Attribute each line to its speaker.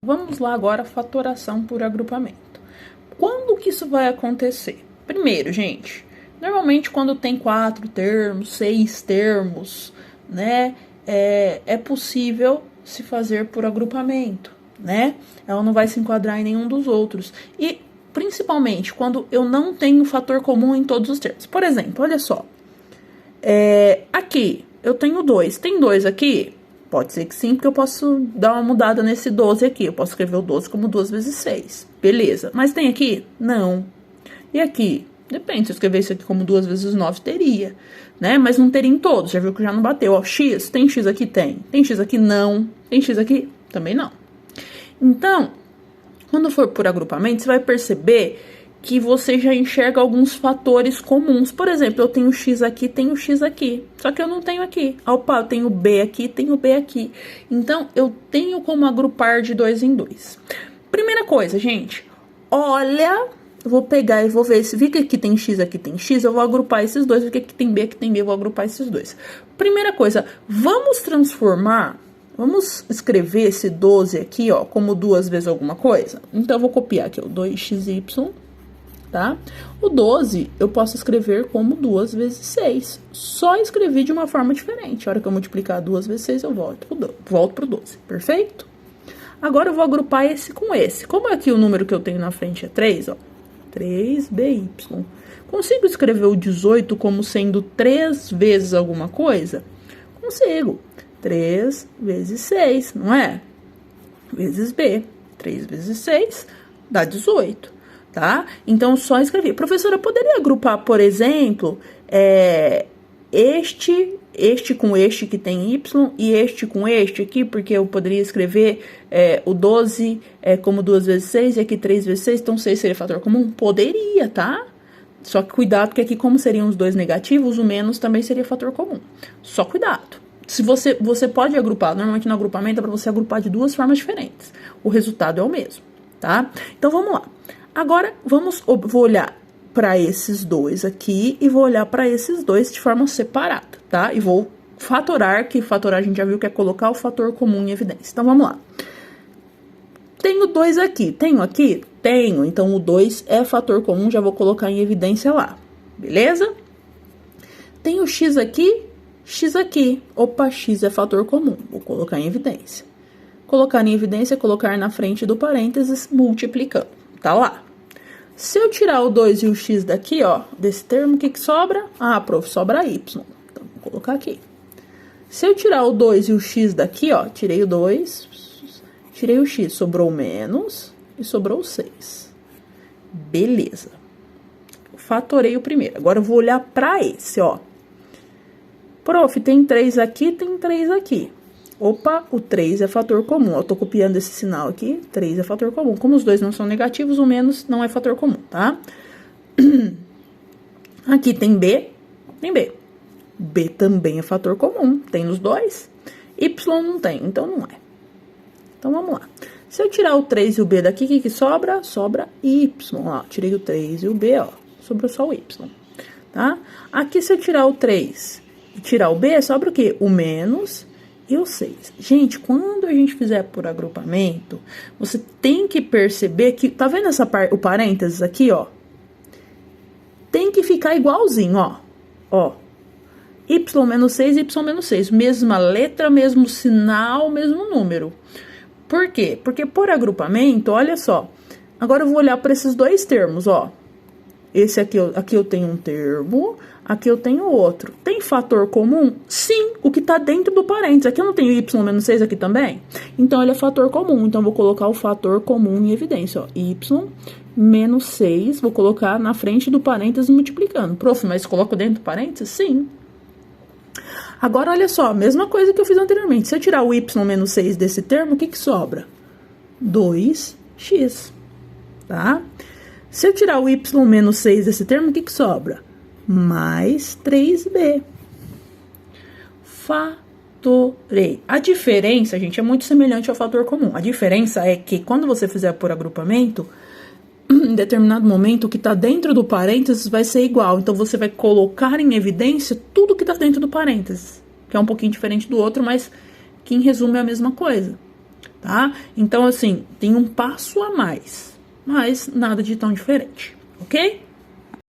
Speaker 1: Vamos lá agora, fatoração por agrupamento. Quando que isso vai acontecer? Primeiro, gente, normalmente quando tem 4 termos, 6 termos, né, é possível se fazer por agrupamento, né? Ela não vai se enquadrar em nenhum dos outros. E, principalmente, quando eu não tenho fator comum em todos os termos. Por exemplo, olha só. Aqui, eu tenho 2. Tem 2 aqui? Pode ser que sim, porque eu posso dar uma mudada nesse 12 aqui. Eu posso escrever o 12 como 2 vezes 6. Beleza. Mas tem aqui? Não. E aqui? Depende. Se eu escrever isso aqui como 2 vezes 9, teria. Né? Mas não teria em todos. Já viu que já não bateu. Ó, X. Tem X aqui? Tem. Tem X aqui? Não. Tem X aqui? Também não. Então, quando for por agrupamento, você vai perceber que você já enxerga alguns fatores comuns. Por exemplo, eu tenho X aqui, tenho X aqui. Só que eu não tenho aqui. Opa, eu tenho B aqui, tenho B aqui. Então, eu tenho como agrupar de 2 em 2. Primeira coisa, gente. Olha, eu vou pegar e vou ver. Se vi que aqui tem X, aqui tem X, eu vou agrupar esses dois. Vi que aqui tem B, eu vou agrupar esses dois. Primeira coisa, vamos transformar... Vamos escrever esse 12 aqui, ó, como 2 vezes alguma coisa? Então, eu vou copiar aqui, ó, 2xy, tá? O 12, eu posso escrever como 2 vezes 6. Só escrevi de uma forma diferente. A hora que eu multiplicar 2 vezes 6, eu volto pro 12, perfeito? Agora, eu vou agrupar esse com esse. Como aqui o número que eu tenho na frente é 3, ó, 3by. Consigo escrever o 18 como sendo 3 vezes alguma coisa? Consigo. 3 vezes 6, não é? Vezes B. 3 vezes 6 dá 18, tá? Então, só escrever. Professora, eu poderia agrupar, por exemplo, este com este que tem Y e este com este aqui, porque eu poderia escrever o 12 como 2 vezes 6 e aqui 3 vezes 6, então 6 seria fator comum? Poderia, tá? Só que cuidado, porque aqui, como seriam os dois negativos, o menos também seria fator comum. Só cuidado. Se você pode agrupar, normalmente no agrupamento é para você agrupar de 2 formas diferentes. O resultado é o mesmo, tá? Então, vamos lá. Agora, vou olhar para esses dois aqui e vou olhar para esses dois de forma separada, tá? E vou fatorar, que fatorar a gente já viu que é colocar o fator comum em evidência. Então, vamos lá. Tenho 2 aqui. Tenho aqui? Tenho. Então, o 2 é fator comum, já vou colocar em evidência lá. Beleza? Tenho x aqui, x aqui. Opa, x é fator comum. Vou colocar em evidência. Colocar em evidência, colocar na frente do parênteses, multiplicando. Tá lá. Se eu tirar o 2 e o x daqui, ó, desse termo, o que sobra? Ah, prof, sobra y. Então, vou colocar aqui. Se eu tirar o 2 e o x daqui, ó, tirei o 2, tirei o x, sobrou menos e sobrou 6. Beleza. Fatorei o primeiro. Agora eu vou olhar para esse, ó. Prof, tem 3 aqui, tem 3 aqui. Opa, o 3 é fator comum. Eu tô copiando esse sinal aqui. 3 é fator comum. Como os dois não são negativos, o menos não é fator comum, tá? Aqui tem B, tem B. B também é fator comum. Tem nos dois. Y não tem, então não é. Então, vamos lá. Se eu tirar o 3 e o B daqui, o que sobra? Sobra Y. Ó, tirei o 3 e o B, ó. Sobrou só o Y, tá? Aqui, se eu tirar o 3 e tirar o B, sobra o quê? O menos e o 6. Gente, quando a gente fizer por agrupamento, você tem que perceber que... Tá vendo o parênteses aqui, ó? Tem que ficar igualzinho, ó. Ó. Y menos 6, Y menos 6. Mesma letra, mesmo sinal, mesmo número. Por quê? Porque por agrupamento, olha só. Agora eu vou olhar para esses dois termos, ó. Esse aqui eu tenho um termo, aqui eu tenho outro. Tem fator comum? Sim, o que tá dentro do parênteses. Aqui eu não tenho Y menos 6 aqui também? Então, ele é fator comum. Então, eu vou colocar o fator comum em evidência, ó. Y menos 6, vou colocar na frente do parênteses multiplicando. Prof, mas coloco dentro do parênteses? Sim. Agora, olha só, mesma coisa que eu fiz anteriormente. Se eu tirar o y menos 6 desse termo, o que sobra? 2x, tá? Se eu tirar o y menos 6 desse termo, o que sobra? Mais 3b. Fatorei. A diferença, gente, é muito semelhante ao fator comum. A diferença é que quando você fizer por agrupamento, em determinado momento, o que está dentro do parênteses vai ser igual. Então, você vai colocar em evidência tudo que está dentro do parênteses. Que é um pouquinho diferente do outro, mas que em resumo é a mesma coisa. tá? Então, assim, tem um passo a mais, mas nada de tão diferente, ok?